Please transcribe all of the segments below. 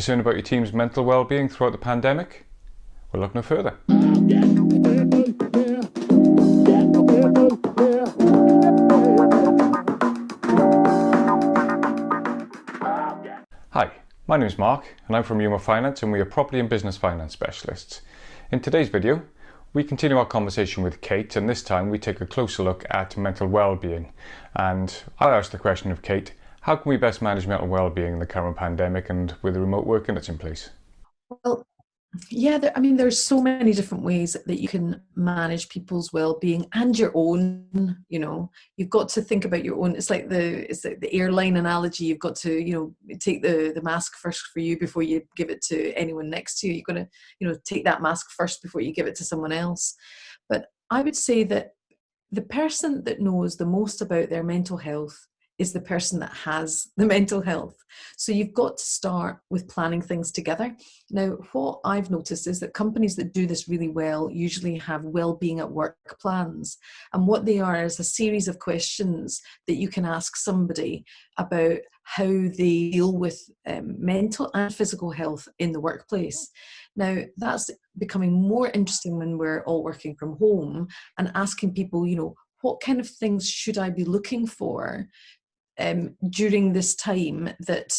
Concerned about your team's mental well-being throughout the pandemic? Well, look no further. Hi, my name is Mark and I'm from Yuma Finance and we are property and business finance specialists. In today's video, we continue our conversation with Kate, and this time we take a closer look at mental well-being. And I asked the question of Kate, how can we best manage mental well-being in the current pandemic and with the remote working that's in place? Well, yeah, there's so many different ways that you can manage people's well-being and your own. You've got to think about your own. It's like the airline analogy. You've got to, take the mask first for you before you give it to anyone next to you. You've got to, take that mask first before you give it to someone else. But I would say that the person that knows the most about their mental health is the person that has the mental health. So you've got to start with planning things together. Now, what I've noticed is that companies that do this really well usually have well-being at work plans. And what they are is a series of questions that you can ask somebody about how they deal with mental and physical health in the workplace. Now, that's becoming more interesting when we're all working from home and asking people, what kind of things should I be looking for during this time that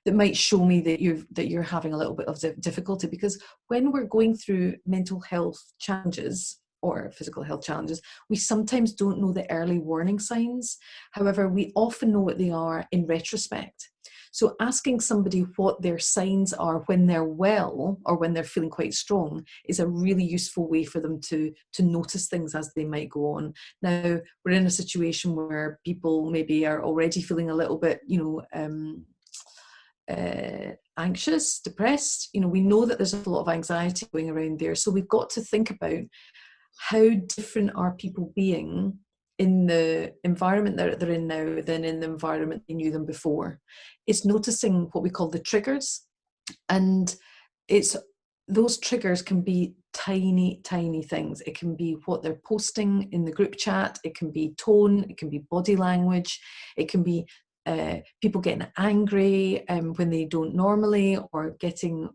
might show me that you're having a little bit of difficulty. Because when we're going through mental health challenges or physical health challenges, we sometimes don't know the early warning signs. However, we often know what they are in retrospect. So asking somebody what their signs are when they're well or when they're feeling quite strong is a really useful way for them to notice things as they might go on. Now, we're in a situation where people maybe are already feeling a little bit, anxious, depressed. We know that there's a lot of anxiety going around there. So we've got to think about how different are people being in the environment that they're in now than in the environment they knew them before. It's noticing what we call the triggers. And those triggers can be tiny, tiny things. It can be what they're posting in the group chat. It can be tone. It can be body language. It can be people getting angry when they don't normally, or getting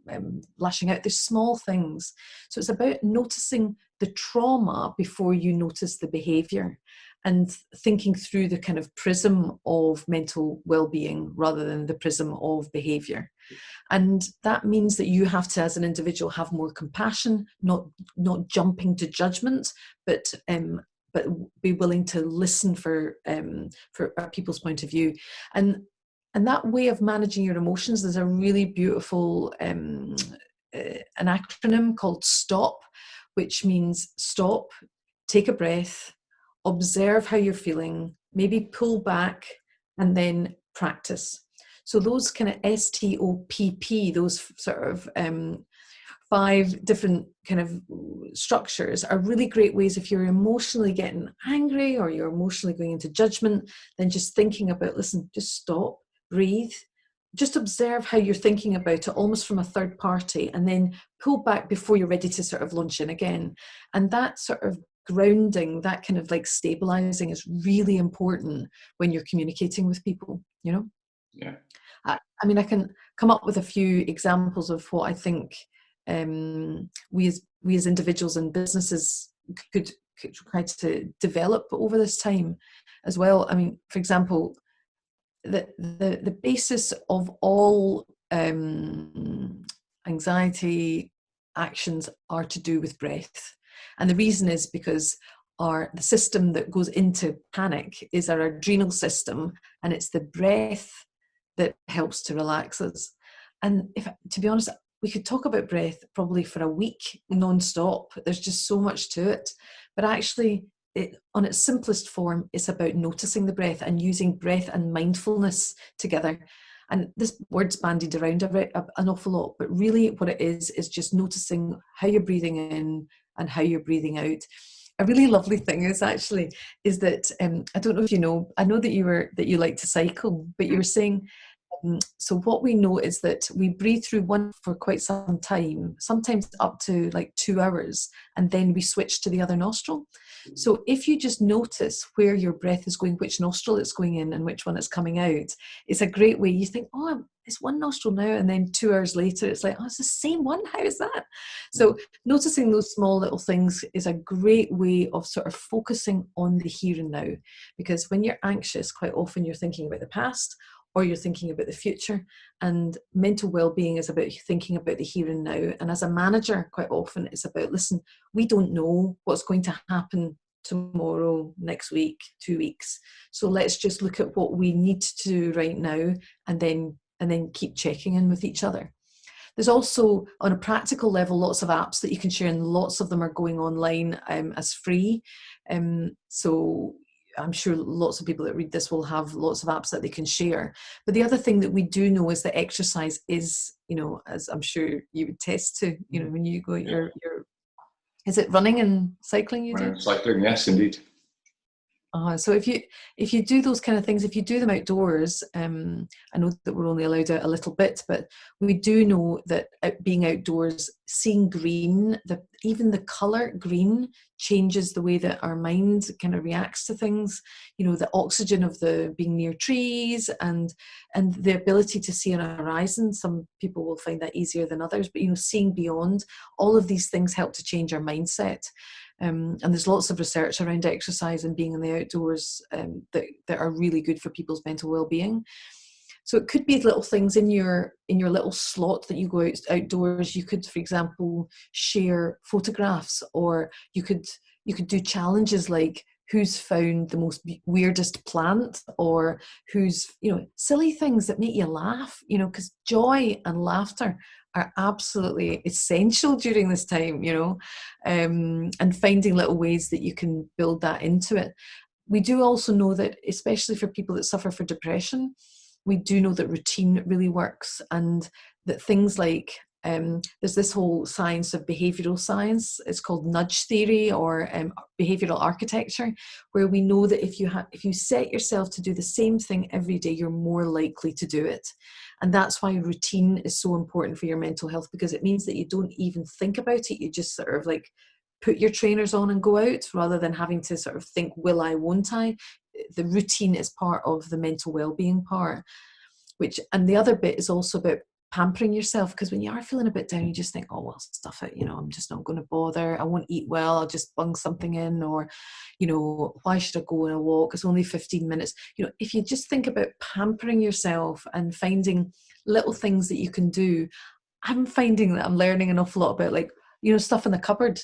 lashing out. There's small things. So it's about noticing the trauma before you notice the behavior, and thinking through the kind of prism of mental well-being rather than the prism of behavior. And that means that you have to, as an individual, have more compassion, not jumping to judgment, but be willing to listen for people's point of view. And that way of managing your emotions, there's a really beautiful an acronym called STOP, which means stop, take a breath, observe how you're feeling, maybe pull back, and then practice. So those kind of STOPP, those sort of 5 different kind of structures are really great ways. If you're emotionally getting angry or you're emotionally going into judgment, then just thinking about, listen, just stop, breathe, just observe how you're thinking about it almost from a third party, and then pull back before you're ready to sort of launch in again. And that sort of grounding, that kind of like stabilizing, is really important when you're communicating with people, Yeah. I can come up with a few examples of what I think we as individuals and businesses could try to develop over this time as well. For example, the basis of all anxiety actions are to do with breath. And the reason is because the system that goes into panic is our adrenal system, and it's the breath that helps to relax us. And to be honest, we could talk about breath probably for a week non-stop. There's just so much to it. But actually, on its simplest form, it's about noticing the breath and using breath and mindfulness together. And this word's bandied around an awful lot, but really what it is just noticing how you're breathing in and how you're breathing out. A really lovely thing is that I don't know if you know, I know that you like to cycle, but you were saying, so what we know is that we breathe through one for quite some time, sometimes up to like 2 hours, and then we switch to the other nostril. So if you just notice where your breath is going, which nostril it's going in and which one it's coming out, it's a great way. You think, oh, it's one nostril now, and then 2 hours later it's like, oh, it's the same one. How is that? So noticing those small little things is a great way of sort of focusing on the here and now, because when you're anxious, quite often you're thinking about the past or you're thinking about the future, and mental well-being is about thinking about the here and now. And as a manager, quite often it's about, listen, we don't know what's going to happen tomorrow, next week, 2 weeks, so let's just look at what we need to do right now, and then keep checking in with each other. There's also, on a practical level, lots of apps that you can share, and lots of them are going online as free. So I'm sure lots of people that read this will have lots of apps that they can share. But the other thing that we do know is that exercise is, as I'm sure you would test to, when you go, is it running and cycling you do? Cycling, yes, indeed. So if you do those kind of things, if you do them outdoors, I know that we're only allowed out a little bit, but we do know that being outdoors, seeing green, even the colour green changes the way that our mind kind of reacts to things. The oxygen of the being near trees and the ability to see on a horizon. Some people will find that easier than others, but seeing beyond, all of these things help to change our mindset. And there's lots of research around exercise and being in the outdoors that are really good for people's mental well-being. So it could be little things in your little slot that you go outdoors. You could, for example, share photographs, or you could do challenges like who's found the most weirdest plant, or who's, silly things that make you laugh, because joy and laughter are absolutely essential during this time, and finding little ways that you can build that into it. We do also know that, especially for people that suffer from depression, we do know that routine really works, and that things like, there's this whole science of behavioral science. It's called nudge theory, or behavioral architecture, where we know that if you set yourself to do the same thing every day, you're more likely to do it. And that's why routine is so important for your mental health, because it means that you don't even think about it. You just sort of like put your trainers on and go out, rather than having to sort of think, will I, won't I? The routine is part of the mental well-being part. And the other bit is also about pampering yourself, because when you are feeling a bit down, you just think, oh, well, stuff it, I'm just not going to bother, I won't eat well, I'll just bung something in, or why should I go on a walk, it's only 15 minutes. If you just think about pampering yourself and finding little things that you can do, I'm finding that I'm learning an awful lot about, like, stuff in the cupboard,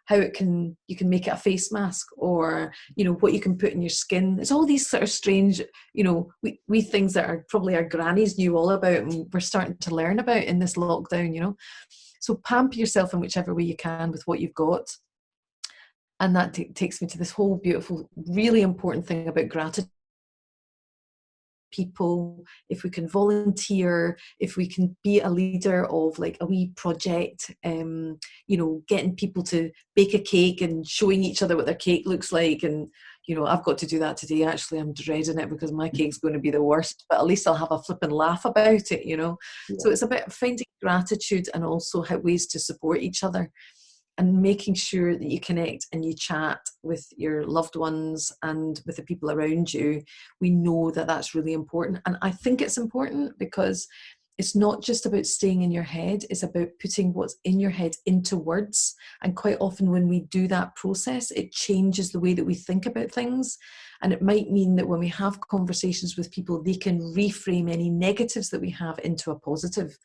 how you can make it a face mask, or, what you can put in your skin. It's all these sort of strange, we things that are probably our grannies knew all about, and we're starting to learn about in this lockdown, So pamper yourself in whichever way you can with what you've got. And that takes me to this whole beautiful, really important thing about gratitude. People, if we can volunteer, if we can be a leader of like a wee project, getting people to bake a cake and showing each other what their cake looks like. And I've got to do that today. Actually, I'm dreading it because my cake's going to be the worst, but at least I'll have a flippin' laugh about it. Yeah. So it's about finding gratitude, and also ways to support each other, and making sure that you connect and you chat with your loved ones and with the people around you. We know that that's really important. And I think it's important because it's not just about staying in your head, it's about putting what's in your head into words. And quite often when we do that process, it changes the way that we think about things. And it might mean that when we have conversations with people, they can reframe any negatives that we have into a positive,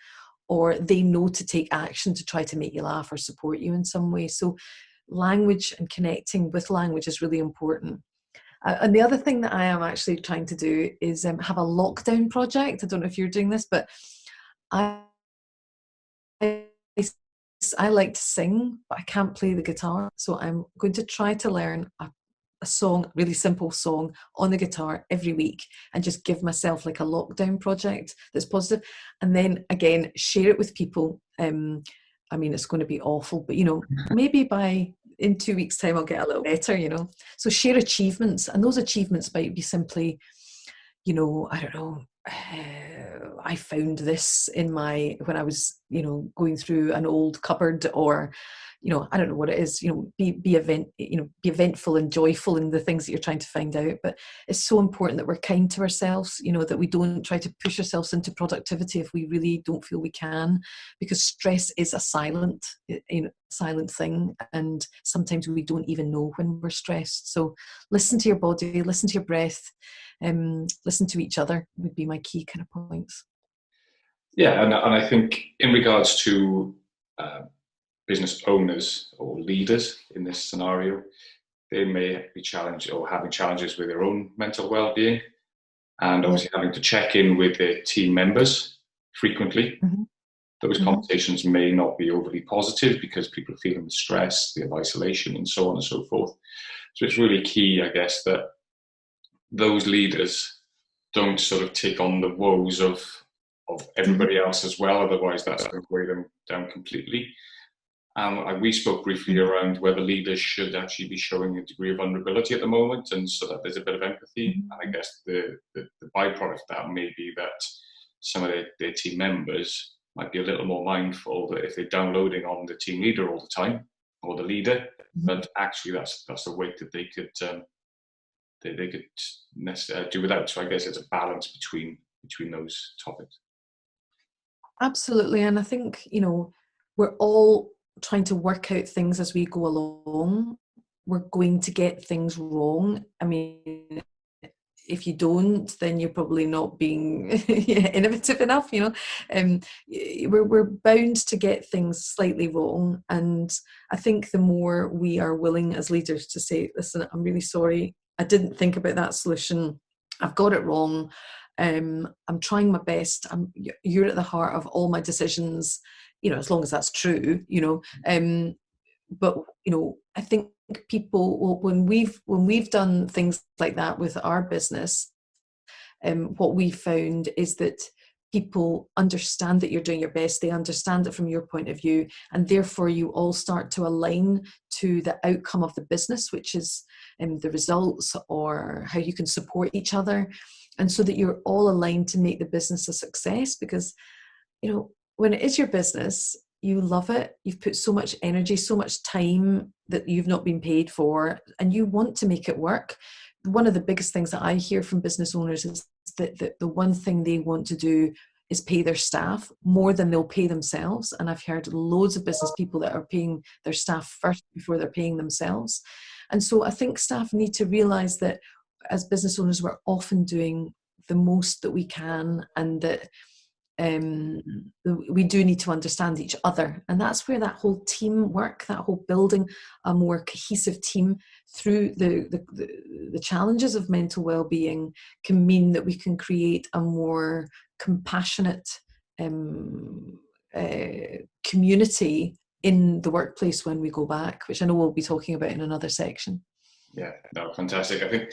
or they know to take action to try to make you laugh or support you in some way. So language and connecting with language is really important. And the other thing that I am actually trying to do is have a lockdown project. I don't know if you're doing this, but I like to sing, but I can't play the guitar. So I'm going to try to learn a song, a really simple song on the guitar every week, and just give myself like a lockdown project that's positive, and then again share it with people. It's going to be awful, but maybe in 2 weeks time I'll get a little better. So share achievements, and those achievements might be simply, I don't know, I found this when I was going through an old cupboard, or I don't know what it is, be eventful and joyful in the things that you're trying to find out. But it's so important that we're kind to ourselves, that we don't try to push ourselves into productivity if we really don't feel we can, because stress is a silent thing, and sometimes we don't even know when we're stressed. So listen to your body, listen to your breath, listen to each other would be my key kind of points. Yeah, and I think in regards to business owners or leaders in this scenario, they may be challenged or having challenges with their own mental well-being, and obviously having to check in with their team members frequently. Mm-hmm. Those conversations may not be overly positive because people are feeling the stress, the isolation, and so on and so forth. So it's really key, I guess, that those leaders don't sort of take on the woes of everybody else as well, otherwise that's going to weigh them down completely. We spoke briefly around whether leaders should actually be showing a degree of vulnerability at the moment, and so that there's a bit of empathy. And I guess the byproduct of that may be that some of their team members might be a little more mindful that if they're downloading on the team leader all the time, or the leader, but actually that's a weight that they could do without. So I guess it's a balance between those topics. Absolutely. And I think, we're all trying to work out things as we go along. We're going to get things wrong. I mean, if you don't, then you're probably not being innovative enough, we're bound to get things slightly wrong. And I think the more we are willing as leaders to say, listen, I'm really sorry, I didn't think about that solution, I've got it wrong, I'm trying my best, you're at the heart of all my decisions, as long as that's true, but I think people, when we've done things like that with our business, what we found is that people understand that you're doing your best, they understand it from your point of view, and therefore you all start to align to the outcome of the business, which is the results or how you can support each other, and so that you're all aligned to make the business a success. Because when it is your business, you love it, you've put so much energy, so much time that you've not been paid for, and you want to make it work. One of the biggest things that I hear from business owners is that the one thing they want to do is pay their staff more than they'll pay themselves. And I've heard loads of business people that are paying their staff first before they're paying themselves. And so I think staff need to realize that as business owners, we're often doing the most that we can, and that we do need to understand each other. And that's where that whole teamwork, that whole building a more cohesive team through the challenges of mental well-being can mean that we can create a more compassionate community in the workplace when we go back, which I know we'll be talking about in another section. Yeah, no, fantastic. I think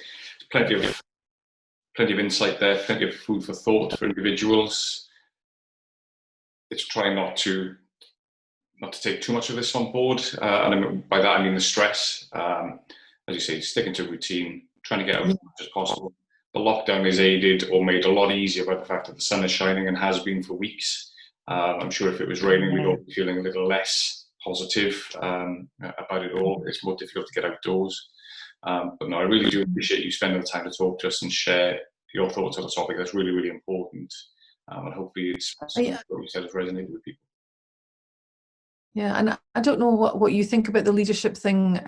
plenty of insight there, plenty of food for thought for individuals. It's trying not to take too much of this on board, and by that I mean the stress. As you say, sticking to routine, trying to get out as much as possible. The lockdown is aided or made a lot easier by the fact that the sun is shining and has been for weeks. I'm sure if it was raining, we'd all be feeling a little less positive about it all. It's more difficult to get outdoors. But no, I really do appreciate you spending the time to talk to us and share your thoughts on the topic. That's really, really important. And hopefully it's what you said has resonated with people. Yeah, and I don't know what you think about the leadership thing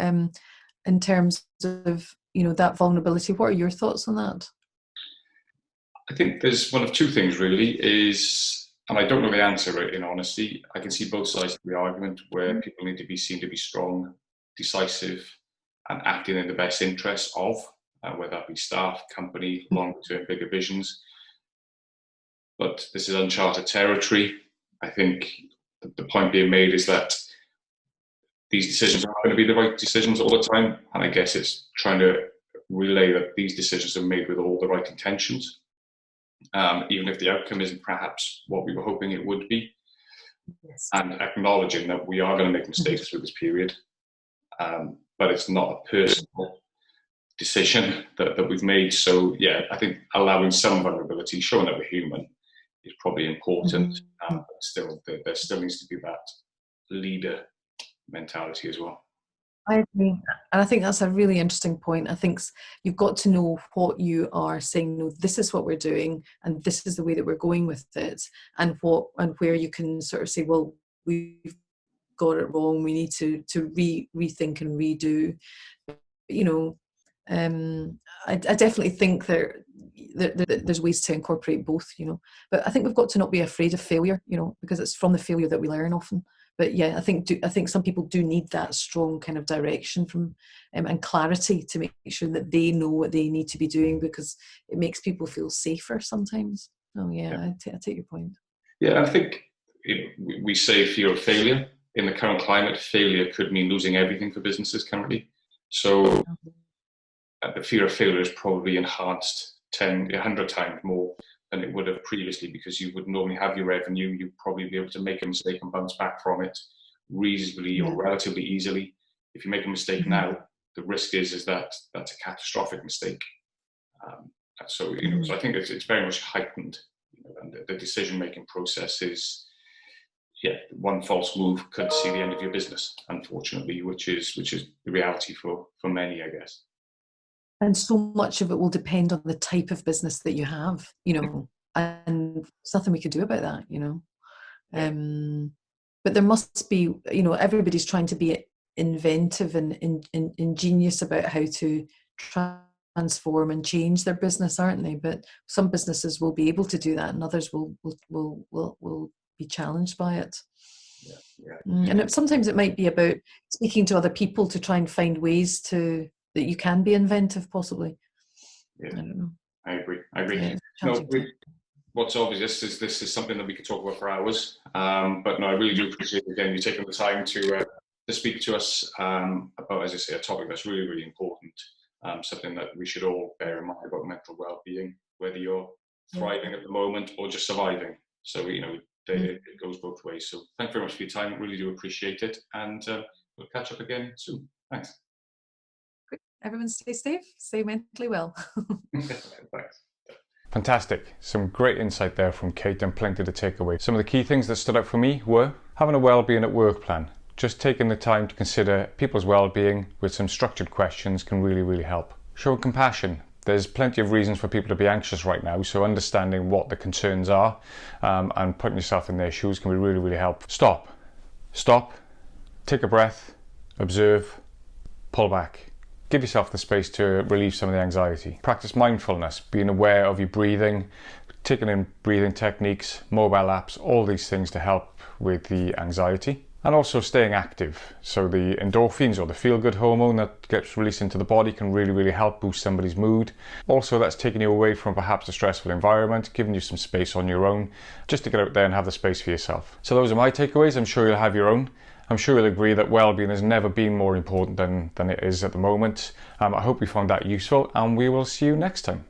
in terms of, that vulnerability. What are your thoughts on that? I think there's one of two things really and I don't know the answer in honesty. I can see both sides of the argument where people need to be seen to be strong, decisive, and acting in the best interests of, whether that be staff, company, longer-term, bigger visions. But this is uncharted territory. I think the point being made is that these decisions aren't going to be the right decisions all the time. And I guess it's trying to relay that these decisions are made with all the right intentions, even if the outcome isn't perhaps what we were hoping it would be. Yes. And acknowledging that we are going to make mistakes through this period, but it's not a personal decision that we've made. So yeah, I think allowing some vulnerability, showing that we're human, is probably important. But still, there still needs to be that leader mentality as well. I agree. And I think that's a really interesting point. I think you've got to know what you are saying. No, this is what we're doing, and this is the way that we're going with it, and where you can sort of say, well, we've got it wrong. We need to rethink and redo. You know, I definitely think there's ways to incorporate both. But I think we've got to not be afraid of failure. Because it's from the failure that we learn often. But yeah, I think some people do need that strong kind of direction from and clarity to make sure that they know what they need to be doing, because it makes people feel safer sometimes. Oh yeah, I take your point. Yeah, I think we say fear of failure. In the current climate, failure could mean losing everything for businesses currently. So the fear of failure is probably enhanced 100 times more than it would have previously, because you would normally have your revenue, you'd probably be able to make a mistake and bounce back from it reasonably or relatively easily. If you make a mistake now, the risk is that that's a catastrophic mistake. So I think it's very much heightened, and the decision-making process is, one false move could see the end of your business, unfortunately, which is the reality for many, I guess. And so much of it will depend on the type of business that you have, and there's nothing we could do about that, But there must be, everybody's trying to be inventive and ingenious about how to transform and change their business, aren't they? But some businesses will be able to do that, and others will be challenged by it. And sometimes it might be about speaking to other people to try and find ways that you can be inventive, possibly. I don't know. I agree. What's obvious is this is something that we could talk about for hours. But no, I really do appreciate, again, you taking the time to speak to us about, as I say, a topic that's really, really important. Something that we should all bear in mind about mental well-being, whether you're thriving at the moment or just surviving. So, it goes both ways. So thank you very much for your time. Really do appreciate it. And we'll catch up again soon. Thanks. Everyone stay safe, stay mentally well. Thanks. Fantastic. Some great insight there from Kate and plenty to take away. Some of the key things that stood out for me were having a well-being at work plan. Just taking the time to consider people's well-being with some structured questions can really, really help. Showing compassion. There's plenty of reasons for people to be anxious right now, so understanding what the concerns are and putting yourself in their shoes can be really, really helpful. Stop, take a breath, observe, pull back. Give yourself the space to relieve some of the anxiety. Practice mindfulness, being aware of your breathing, taking in breathing techniques, mobile apps, all these things to help with the anxiety. And also staying active. So the endorphins, or the feel-good hormone that gets released into the body, can really, really help boost somebody's mood. Also, that's taking you away from perhaps a stressful environment, giving you some space on your own, just to get out there and have the space for yourself. So those are my takeaways. I'm sure you'll have your own. I'm sure you'll agree that well-being has never been more important than it is at the moment. I hope you found that useful, and we will see you next time.